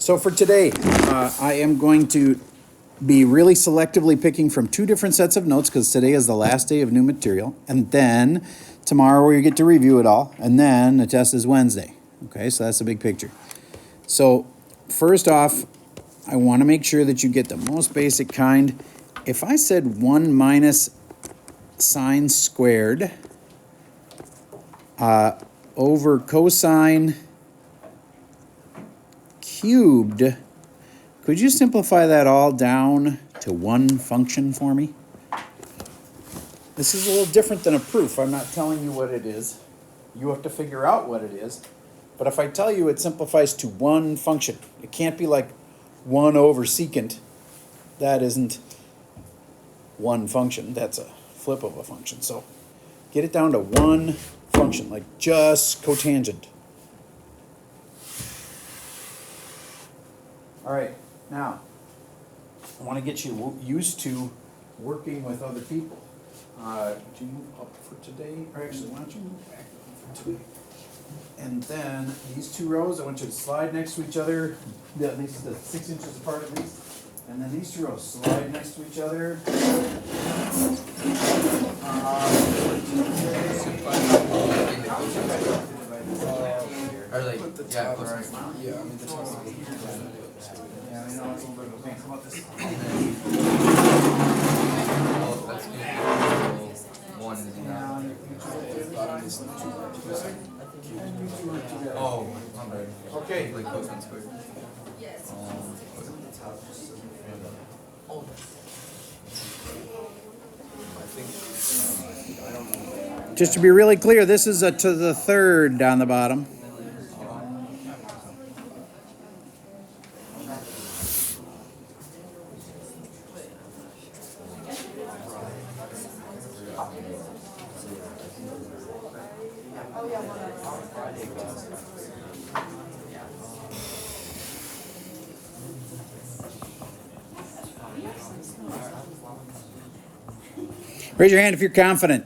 So for today, I am going to be really selectively picking from two different sets of notes because today is the last day of new material. And then tomorrow we get to review it all. And then the test is Wednesday. Okay, so that's the big picture. So first off, I want to make sure that you get the most basic kind. If I said 1 minus sine squared over cosine cubed, could you simplify that all down to one function for me? This is a little different than a proof. I'm not telling you what it is. You have to figure out what it is. But if I tell you it simplifies to one function, it can't be like 1 over secant. That isn't one function. That's a flip of a function. So get it down to one function, like just cotangent. All right, now, I want to get you used to working with other people. Would you move up for today? Or actually, why don't you move back for today? And then these two rows, I want you to slide next to each other, at least 6 inches apart at least. And then these two rows slide next to each other. Or like, yeah, Yeah, I mean, this one. Yeah, I know it's a little bit of a pain. How about this? oh, that's good. One is enough. Oh, I'm right. Okay. Like cosine squared. Just to be really clear, this is a to the third down the bottom. Raise your hand if you're confident.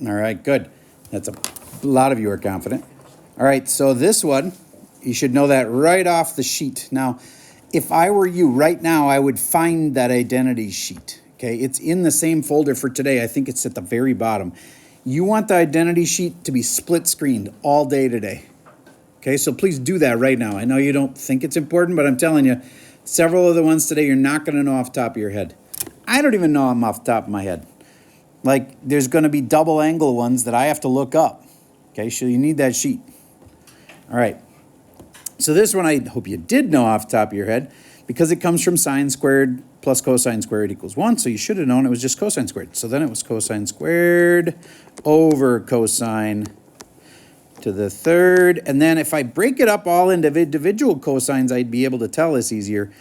All right, good. That's a lot of you are confident. All right, so this one, you should know that right off the sheet. Now, if I were you right now, I would find that identity sheet. Okay, it's in the same folder for today. I think it's at the very bottom. You want the identity sheet to be split screened all day today. Okay, so please do that right now. I know you don't think it's important, but I'm telling you, several of the ones today you're not going to know off the top of your head. I don't even know them off the top of my head. Like, there's going to be double angle ones that I have to look up. Okay, so you need that sheet. All right. So this one I hope you did know off the top of your head because it comes from sine squared plus cosine squared equals 1. So you should have known it was just cosine squared. So then it was cosine squared over cosine to the third. And then if I break it up all into individual cosines, I'd be able to tell this easier.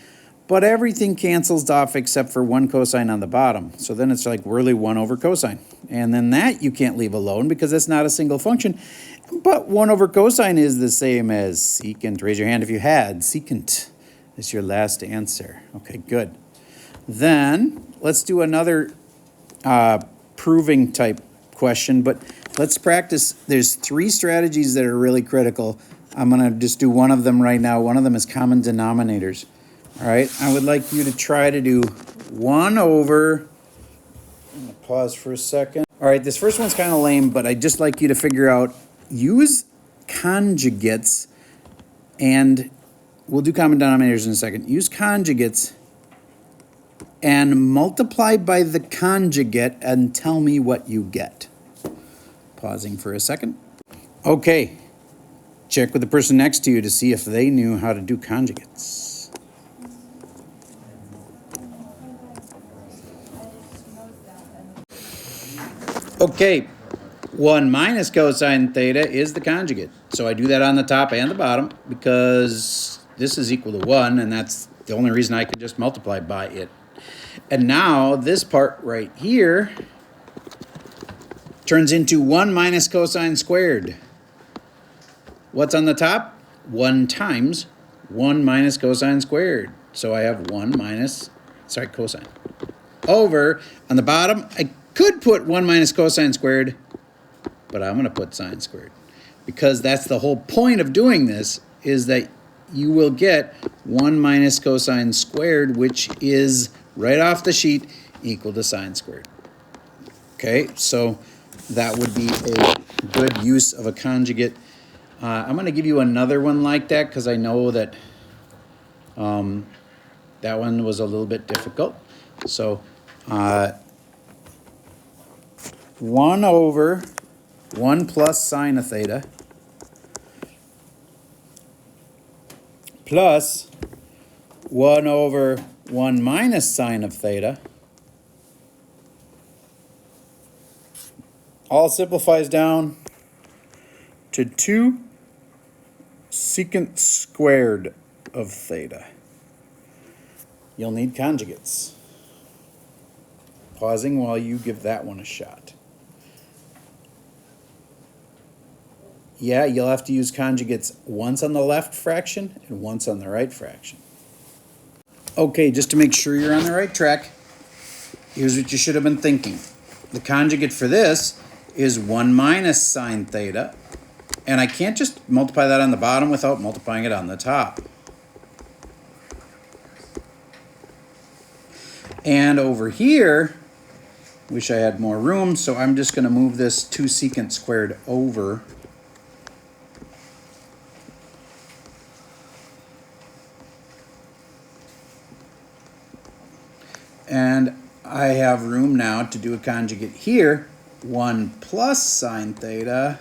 But everything cancels off except for one cosine on the bottom. So then it's like really 1 over cosine. And then that you can't leave alone because it's not a single function. But 1 over cosine is the same as secant. Raise your hand if you had. Secant is your last answer. Okay, good. Then let's do another proving type question. But let's practice. There's 3 strategies that are really critical. I'm going to just do one of them right now. One of them is common denominators. All right, I would like you to try to do 1 over, I'm going to pause for a second. All right, this first one's kind of lame, but I'd just like you to figure out, use conjugates, and we'll do common denominators in a second. Use conjugates and multiply by the conjugate and tell me what you get. Pausing for a second. Okay, check with the person next to you to see if they knew how to do conjugates. Okay, 1 minus cosine theta is the conjugate. So I do that on the top and the bottom because this is equal to 1, and that's the only reason I could just multiply by it. And now this part right here turns into 1 minus cosine squared. What's on the top? 1 times 1 minus cosine squared. So I have 1 minus, cosine. Over, on the bottom, I could put 1 minus cosine squared, but I'm going to put sine squared. Because that's the whole point of doing this, is that you will get 1 minus cosine squared, which is right off the sheet equal to sine squared. Okay, so that would be a good use of a conjugate. I'm going to give you another one like that because I know that that one was a little bit difficult. So 1 over 1 plus sine of theta plus 1 over 1 minus sine of theta all simplifies down to 2 secant squared of theta. You'll need conjugates. Pausing while you give that one a shot. Yeah, you'll have to use conjugates once on the left fraction and once on the right fraction. Okay, just to make sure you're on the right track, here's what you should have been thinking. The conjugate for this is 1 minus sine theta, and I can't just multiply that on the bottom without multiplying it on the top. And over here, wish I had more room, so I'm just going to move this 2 secant squared over. And I have room now to do a conjugate here. 1 plus sine theta,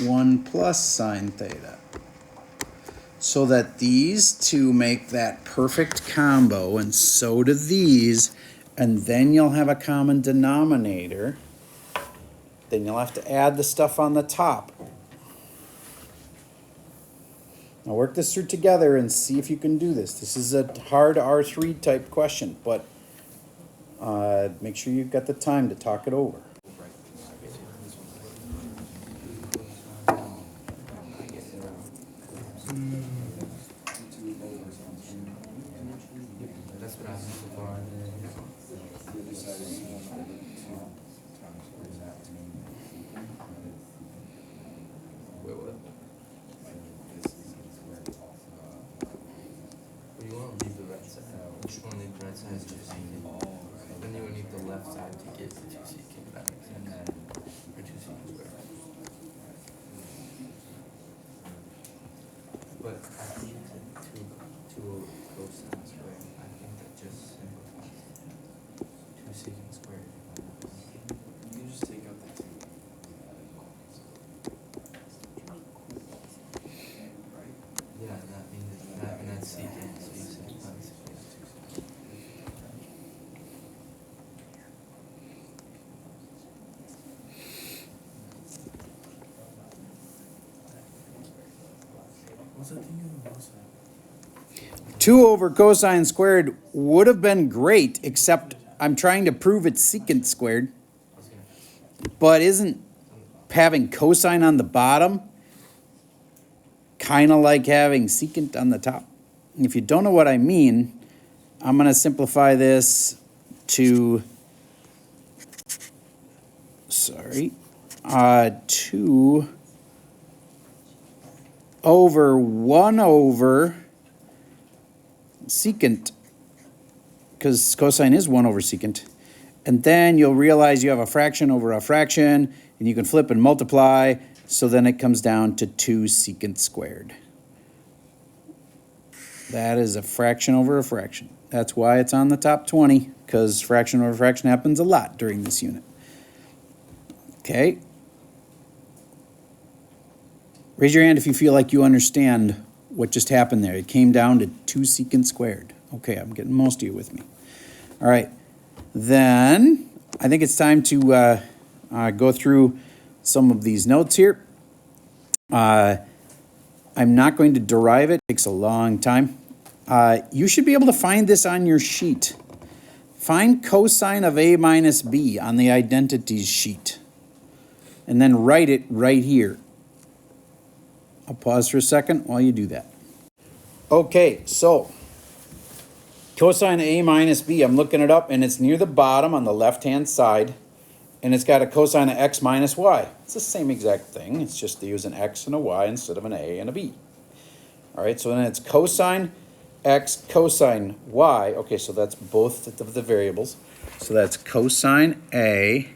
1 plus sine theta. So that these two make that perfect combo, and so do these, and then you'll have a common denominator. Then you'll have to add the stuff on the top. Now work this through together and see if you can do this. This is a hard R3 type question, but make sure you've got the time to talk it over. That's what I was so far. Wait, what? What do you want? Leave the right side. Which one leave the right side is 2 secant. Then you would need the left side to get the 2 secant. That makes sense. Or 2 secant squared. But I think that 2 over cosine squared, I think that just simplifies it. 2 secant squared. You just take out the 2. Right? Yeah, that means that, and that's secant, so you simplify the secant. What's that thing on the left side? 2 over cosine squared would have been great, except I'm trying to prove it's secant squared. But isn't having cosine on the bottom kind of like having secant on the top? And if you don't know what I mean, I'm going to simplify this to, 2 over 1 over secant, because cosine is 1 over secant. And then you'll realize you have a fraction over a fraction, and you can flip and multiply, so then it comes down to 2 secant squared. That is a fraction over a fraction. That's why it's on the top 20, because fraction over fraction happens a lot during this unit. Okay. Raise your hand if you feel like you understand what just happened there. It came down to 2 secant squared. Okay, I'm getting most of you with me. All right. Then I think it's time to go through some of these notes here. I'm not going to derive it. It takes a long time. You should be able to find this on your sheet. Find cosine of A minus B on the identities sheet. And then write it right here. I'll pause for a second while you do that. Okay, so cosine A minus B, I'm looking it up, and it's near the bottom on the left-hand side. and it's got a cosine of x minus y. It's the same exact thing. It's just they use an x and a y instead of an a and a b. All right, so then it's cosine x cosine y. Okay, so that's both of the variables. So that's cosine a,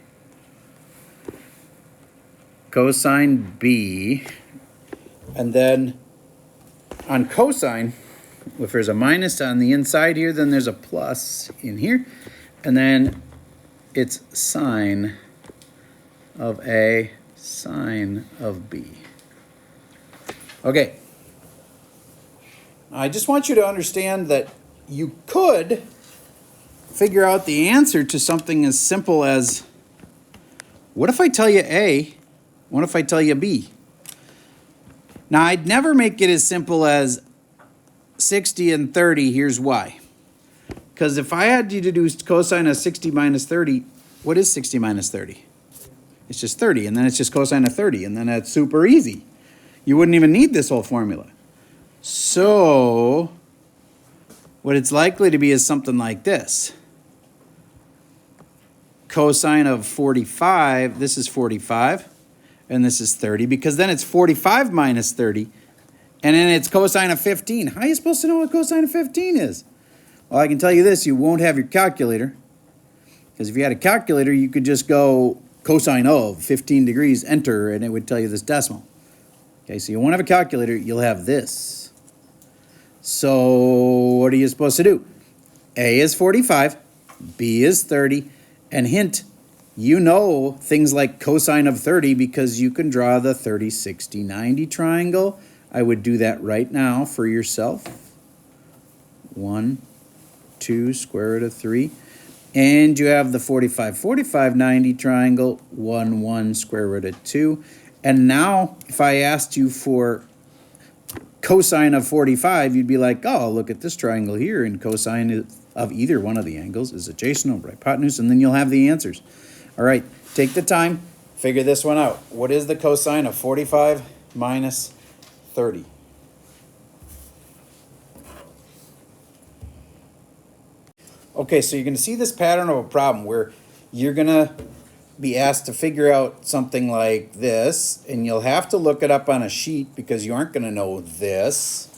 cosine b, and then on cosine, if there's a minus on the inside here, then there's a plus in here, and then it's sine of a, sine of b. Okay. I just want you to understand that you could figure out the answer to something as simple as, what if I tell you A? What if I tell you B? Now, I'd never make it as simple as 60 and 30, here's why. Because if I had you to do cosine of 60 minus 30, what is 60 minus 30? It's just 30, and then it's just cosine of 30, and then that's super easy. You wouldn't even need this whole formula. So, what it's likely to be is something like this. Cosine of 45, this is 45, and this is 30, because then it's 45 minus 30, and then it's cosine of 15. How are you supposed to know what cosine of 15 is? Well, I can tell you this, you won't have your calculator, because if you had a calculator, you could just go cosine of 15 degrees, enter, and it would tell you this decimal. Okay, so you won't have a calculator, you'll have this. So what are you supposed to do? A is 45, B is 30, and hint, you know things like cosine of 30 because you can draw the 30, 60, 90 triangle. I would do that right now for yourself. 1, 2, square root of 3. And you have the 45, 45, 90 triangle, 1, 1, square root of 2. And now, if I asked you for cosine of 45, you'd be like, oh, look at this triangle here, and cosine of either one of the angles is adjacent over hypotenuse, and then you'll have the answers. All right, take the time, figure this one out. What is the cosine of 45 minus 30? Okay, so you're going to see this pattern of a problem where you're going to be asked to figure out something like this, and you'll have to look it up on a sheet because you aren't going to know this.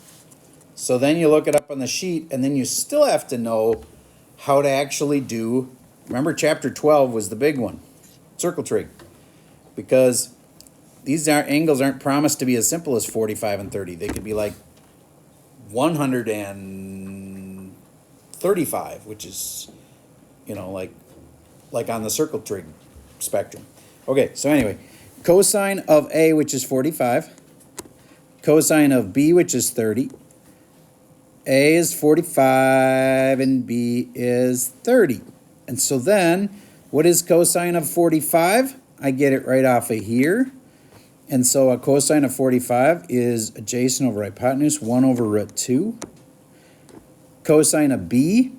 So then you look it up on the sheet, and then you still have to know how to actually do, remember chapter 12 was the big one, circle trig, because these angles aren't promised to be as simple as 45 and 30. They could be like 135, which is, you know, like on the circle trig spectrum. Okay, so anyway, cosine of A, which is 45, cosine of B, which is 30, A is 45 and B is 30. And so then, what is cosine of 45? I get it right off of here. And so a cosine of 45 is adjacent over hypotenuse, 1 over root 2. Cosine of B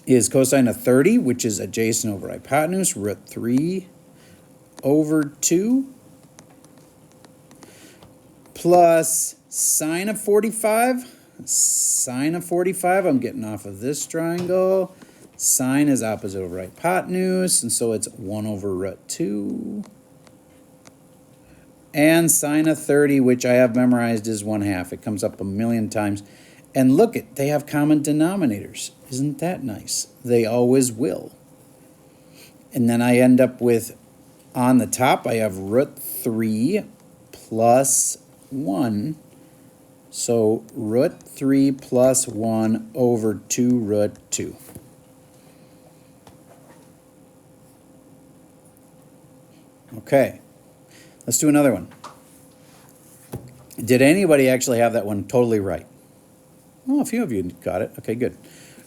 is cosine of 30, which is adjacent over hypotenuse, root 3 over 2, plus sine of 45. Sine of 45, I'm getting off of this triangle. Sine is opposite over hypotenuse, and so it's 1 over root 2. And sine of 30, which I have memorized, is 1/2. It comes up a million times. And look it, they have common denominators. Isn't that nice? They always will. And then I end up with, on the top, I have root 3 plus 1. So root 3 plus 1 over 2 root 2. Okay, let's do another one. Did anybody actually have that one totally right? Oh, a few of you got it. Okay, good.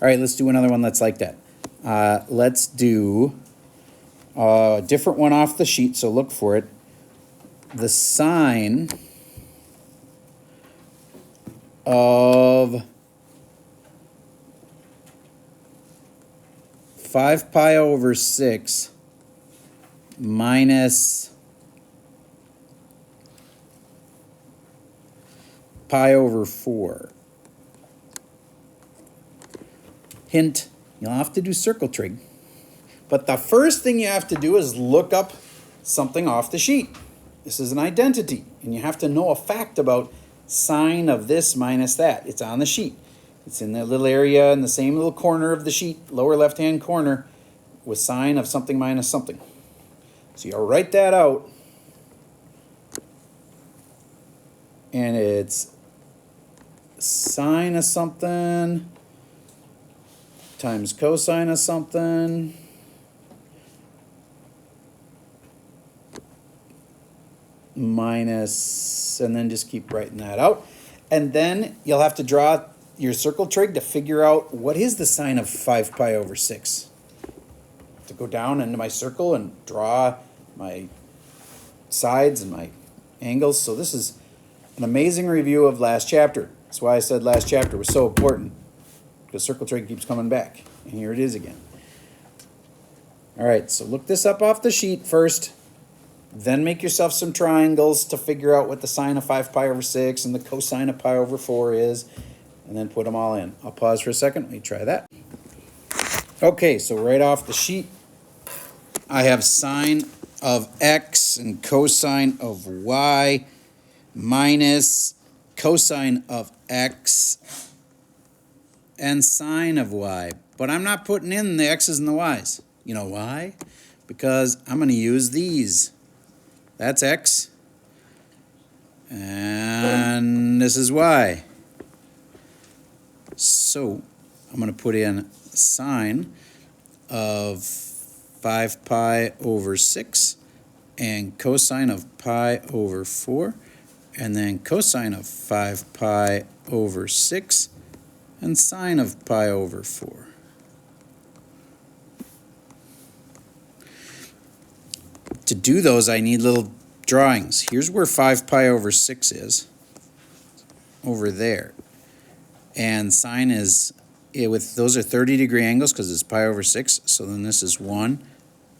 All right, let's do another one that's like that. Let's do a different one off the sheet, so look for it. The sine of 5 pi over 6 minus pi over 4. Hint, you'll have to do circle trig. But the first thing you have to do is look up something off the sheet. This is an identity, and you have to know a fact about sine of this minus that. It's on the sheet. It's in that little area in the same little corner of the sheet, lower left-hand corner, with sine of something minus something. So you'll write that out, and it's sine of something times cosine of something minus, and then just keep writing that out. And then you'll have to draw your circle trig to figure out what is the sine of 5 pi over 6. To go down into my circle and draw my sides and my angles. So this is an amazing review of last chapter. That's why I said last chapter was so important, because circle trig keeps coming back. And here it is again. All right, so look this up off the sheet first. Then make yourself some triangles to figure out what the sine of 5 pi over 6 and the cosine of pi over 4 is. And then put them all in. I'll pause for a second. Let me try that. Okay, so right off the sheet, I have sine of x and cosine of y minus cosine of x and sine of y. But I'm not putting in the x's and the y's. You know why? Because I'm going to use these. That's x. And this is y. So I'm going to put in sine of 5 pi over 6 and cosine of pi over 4, and then cosine of 5 pi over 6 and sine of pi over 4. To do those, I need little drawings. Here's where 5 pi over 6 is, over there. And sine is, with those are 30-degree angles because it's pi over 6. So then this is 1,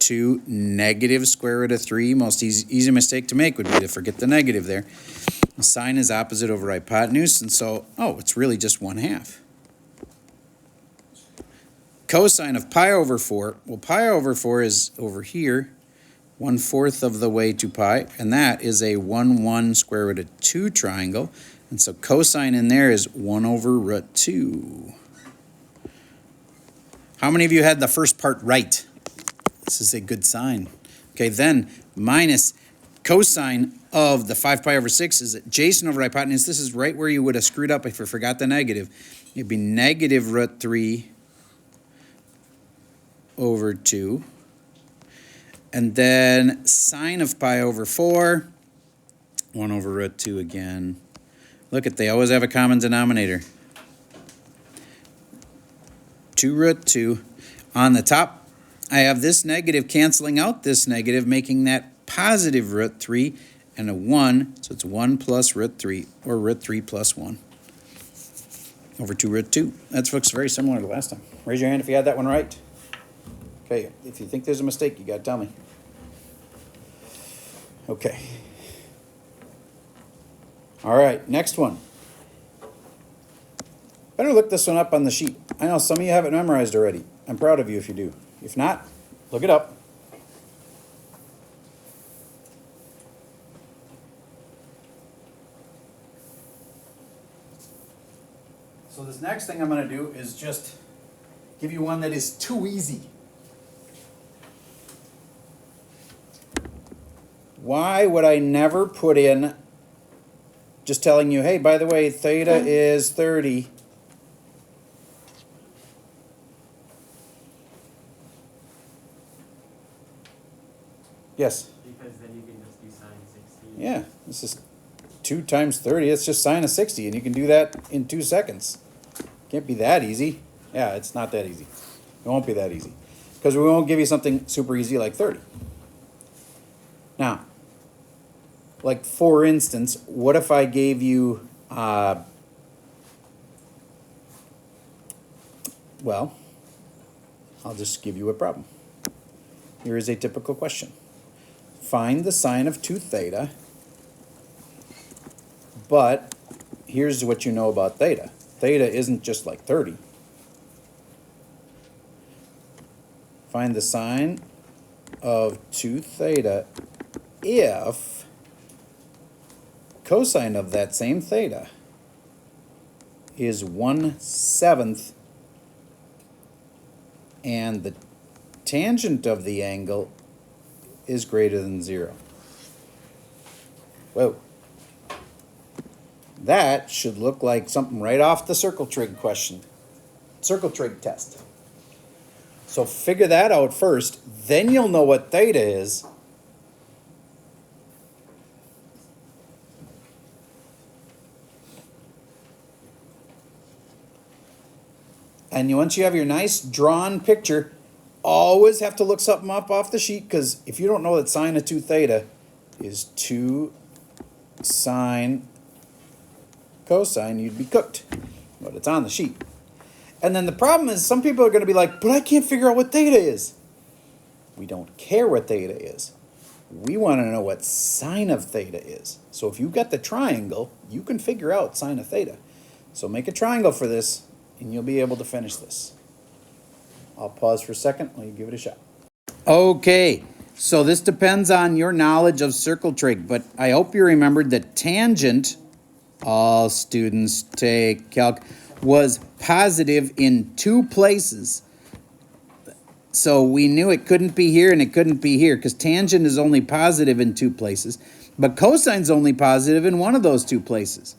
2, negative square root of 3. Most easy mistake to make would be to forget the negative there. And sine is opposite over hypotenuse, and so, oh, it's really just 1/2. Cosine of pi over 4, well, pi over 4 is over here, 1/4 of the way to pi, and that is a 1, 1 square root of 2 triangle. And so cosine in there is 1 over root 2. How many of you had the first part right? This is a good sign. Okay, then minus cosine of the 5 pi over 6 is adjacent over hypotenuse. This is right where you would have screwed up if you forgot the negative. It'd be negative root 3 over 2. And then sine of pi over 4, 1 over root 2 again. Look at, they always have a common denominator. 2 root 2. On the top, I have this negative canceling out this negative, making that positive root 3 and a 1. So it's 1 plus root 3, or root 3 plus 1 over 2 root 2. That looks very similar to last time. Raise your hand if you had that one right. Okay, if you think there's a mistake, you got to tell me. Okay. All right, next one. Better look this one up on the sheet. I know some of you have it memorized already. I'm proud of you if you do. If not, look it up. So this next thing I'm going to do is just give you one that is too easy. Why would I never put in just telling you, hey, by the way, theta is 30. Yes? Because then you can just do sine 60. Yeah, this is 2 times 30. It's just sine of 60, and you can do that in 2 seconds. Can't be that easy. Yeah, it's not that easy. It won't be that easy. Because we won't give you something super easy like 30. Now, like for instance, what if I gave you, well, I'll just give you a problem. Here is a typical question. Find the sine of 2 theta, but here's what you know about theta. Theta isn't just like 30. Find the sine of 2 theta if cosine of that same theta is 1/7 and the tangent of the angle is greater than 0. Whoa. That should look like something right off the circle trig question. Circle trig test. So figure that out first, then you'll know what theta is. And once you have your nice drawn picture, always have to look something up off the sheet, because if you don't know that sine of 2 theta is 2 sine cosine, you'd be cooked. But it's on the sheet. And then the problem is some people are going to be like, but I can't figure out what theta is. We don't care what theta is. We want to know what sine of theta is. So if you've got the triangle, you can figure out sine of theta. So make a triangle for this, and you'll be able to finish this. I'll pause for a second while you give it a shot. Okay, so this depends on your knowledge of circle trig, but I hope you remembered that tangent, all students take calc, was positive in 2 places. So we knew it couldn't be here and it couldn't be here, because tangent is only positive in 2 places, but cosine's only positive in one of those 2 places.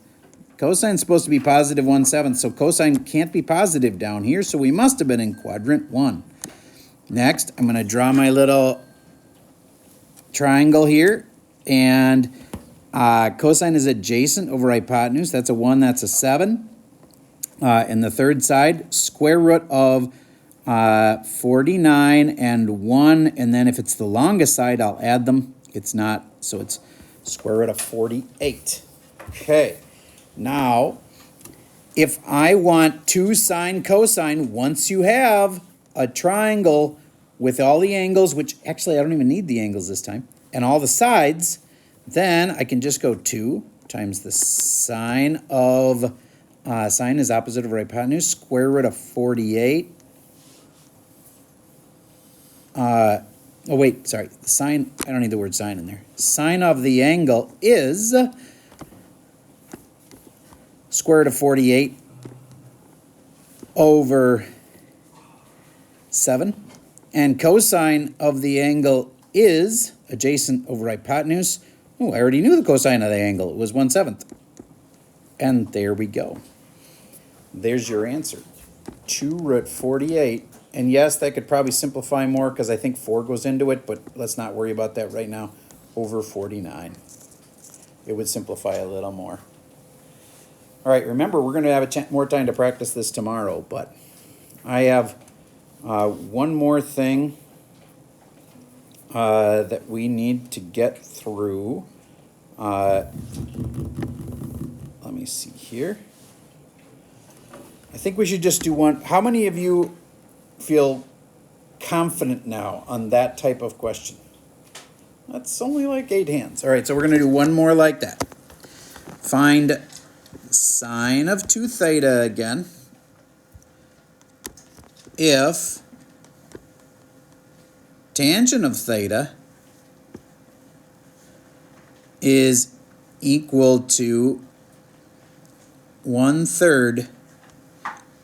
Cosine's supposed to be positive 1/7, so cosine can't be positive down here, so we must have been in quadrant 1. Next, I'm going to draw my little triangle here, and cosine is adjacent over hypotenuse. That's a 1, that's a 7. And the third side, square root of 49 and 1, and then if it's the longest side, I'll add them. It's not, so it's square root of 48. Okay. Now, if I want 2 sine cosine, once you have a triangle with all the angles, which actually I don't even need the angles this time, and all the sides, then I can just go 2 times the sine of, sine is opposite of hypotenuse, square root of 48. Oh wait, sorry, the sine, I don't need the word sine in there. Sine of the angle is square root of 48 over 7. And cosine of the angle is adjacent over hypotenuse. Oh, I already knew the cosine of the angle. It was 1/7. And there we go. There's your answer. 2 root 48. And yes, that could probably simplify more because I think 4 goes into it, but let's not worry about that right now. Over 49. It would simplify a little more. All right, remember, we're going to have more time to practice this tomorrow, but I have one more thing that we need to get through. Let me see here. I think we should just do one. How many of you feel confident now on that type of question? That's only like 8 hands. All right, so we're going to do one more like that. Find sine of 2 theta again if tangent of theta is equal to 1/3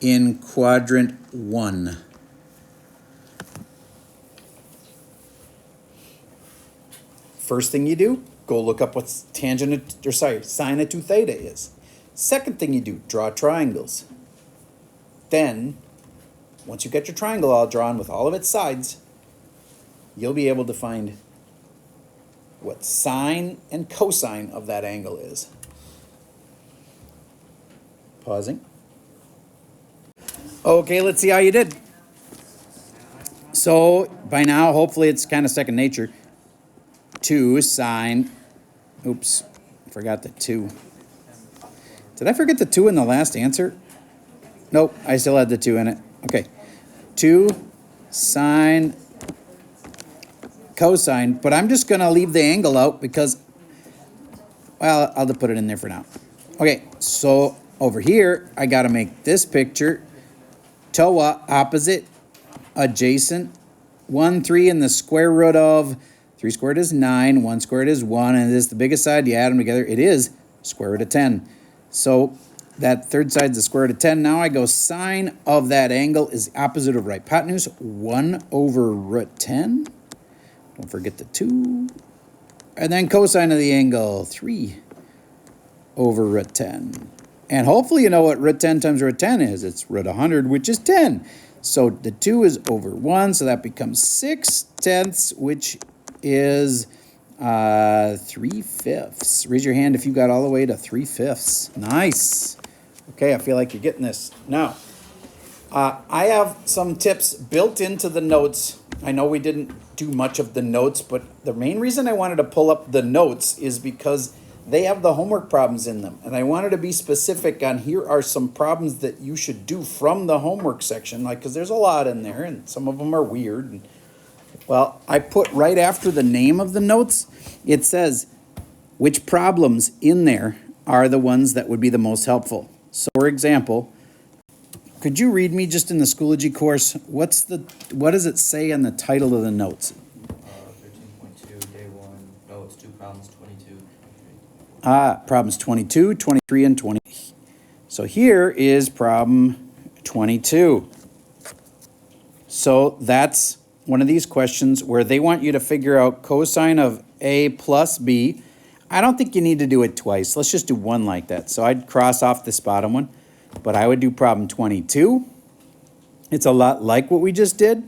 in quadrant 1. First thing you do, go look up what sine of 2 theta is. Second thing you do, draw triangles. Then, once you get your triangle all drawn with all of its sides, you'll be able to find what sine and cosine of that angle is. Pausing. Okay, let's see how you did. So, by now, hopefully it's kind of second nature. 2 sine, oops, forgot the 2. Did I forget the 2 in the last answer? Nope, I still had the 2 in it. Okay, 2 sine cosine, but I'm just going to leave the angle out because, well, I'll just put it in there for now. Okay, so over here, I got to make this picture TOA opposite, adjacent, 1, 3, and the square root of 3 squared is 9, 1 squared is 1, and it is the biggest side. You add them together, it is square root of 10. So that third side is the square root of 10. Now I go sine of that angle is opposite of right hypotenuse, 1 over root 10. Don't forget the 2. And then cosine of the angle, 3 over root 10. And hopefully you know what root 10 times root 10 is. It's root 100, which is 10. So the 2 is over 1, so that becomes 6/10, which is 3/5. Raise your hand if you got all the way to 3/5. Nice. Okay, I feel like you're getting this. Now, I have some tips built into the notes. I know we didn't do much of the notes, but the main reason I wanted to pull up the notes is because they have the homework problems in them. And I wanted to be specific on here are some problems that you should do from the homework section, like, because there's a lot in there and some of them are weird. And, well, I put right after the name of the notes, it says which problems in there are the ones that would be the most helpful. So, for example, could you read me just in the Schoology course, what does it say in the title of the notes? 13.2, day 1. No, it's 2 problems, 22. Problems 22, 23, and 20. So here is problem 22. So that's one of these questions where they want you to figure out cosine of A plus B. I don't think you need to do it twice. Let's just do one like that. So I'd cross off this bottom one, but I would do problem 22. It's a lot like what we just did.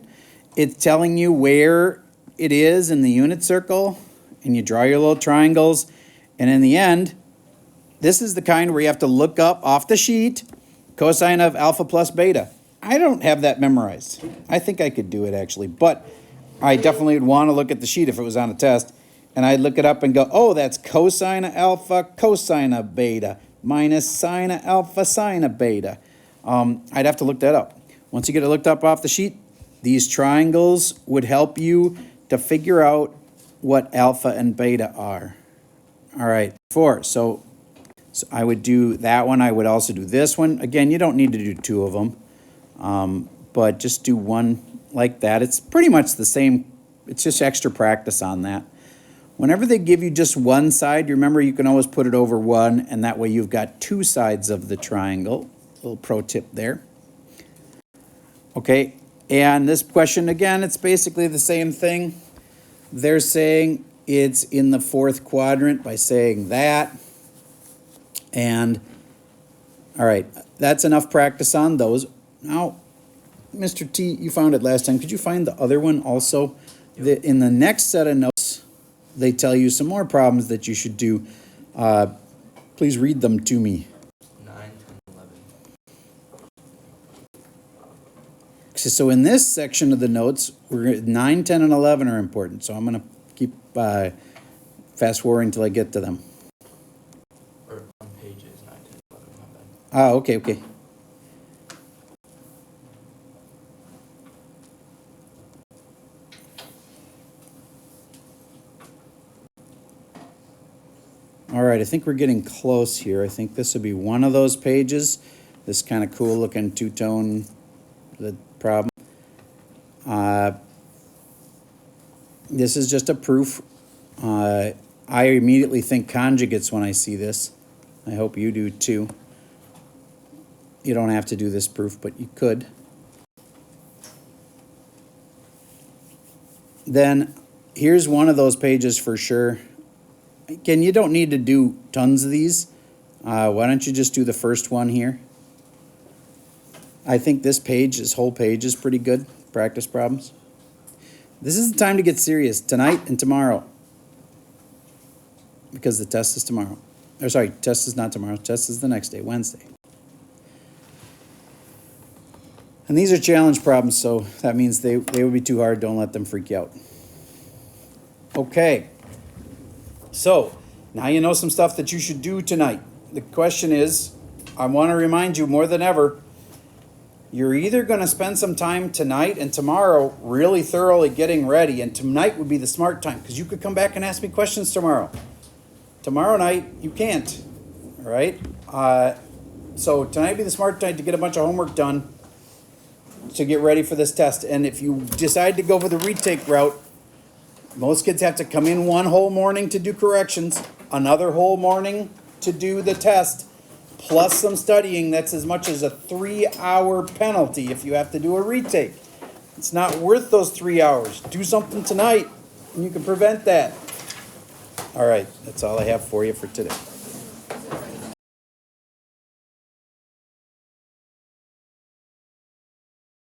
It's telling you where it is in the unit circle, and you draw your little triangles. And in the end, this is the kind where you have to look up off the sheet, cosine of alpha plus beta. I don't have that memorized. I think I could do it actually, but I definitely would want to look at the sheet if it was on a test. And I'd look it up and go, oh, that's cosine of alpha, cosine of beta, minus sine of alpha, sine of beta. I'd have to look that up. Once you get it looked up off the sheet, these triangles would help you to figure out what alpha and beta are. All right, 4. So I would do that one. I would also do this one. Again, you don't need to do 2 of them, but just do one like that. It's pretty much the same. It's just extra practice on that. Whenever they give you just one side, you remember you can always put it over 1, and that way you've got 2 sides of the triangle. Little pro tip there. Okay, and this question, again, it's basically the same thing. They're saying it's in the 4th quadrant by saying that. And, all right, that's enough practice on those. Now, Mr. T, you found it last time. Could you find the other one also? Yep. In the next set of notes, they tell you some more problems that you should do. Please read them to me. 9, 10, 11. So in this section of the notes, 9, 10, and 11 are important. So I'm going to keep fast forwarding until I get to them. Or on pages 9, 10, 11, my bad. Ah, okay, okay. All right, I think we're getting close here. I think this will be one of those pages. This kind of cool looking two-tone the problem. This is just a proof. I immediately think conjugates when I see this. I hope you do too. You don't have to do this proof, but you could. Then here's one of those pages for sure. Again, you don't need to do tons of these. Why don't you just do the first one here? I think this whole page is pretty good. Practice problems. This is the time to get serious, tonight and tomorrow. Because the test is tomorrow. Or sorry, test is not tomorrow. Test is the next day, Wednesday. And these are challenge problems, so that means they would be too hard. Don't let them freak you out. Okay. So, now you know some stuff that you should do tonight. The question is, I want to remind you more than ever, you're either going to spend some time tonight and tomorrow really thoroughly getting ready, and tonight would be the smart time, because you could come back and ask me questions tomorrow. Tomorrow night, you can't, all right? So tonight would be the smart time to get a bunch of homework done to get ready for this test. And if you decide to go for the retake route, most kids have to come in one whole morning to do corrections, another whole morning to do the test, plus some studying. That's as much as a 3-hour penalty if you have to do a retake. It's not worth those 3 hours. Do something tonight, and you can prevent that. All right, that's all I have for you for today.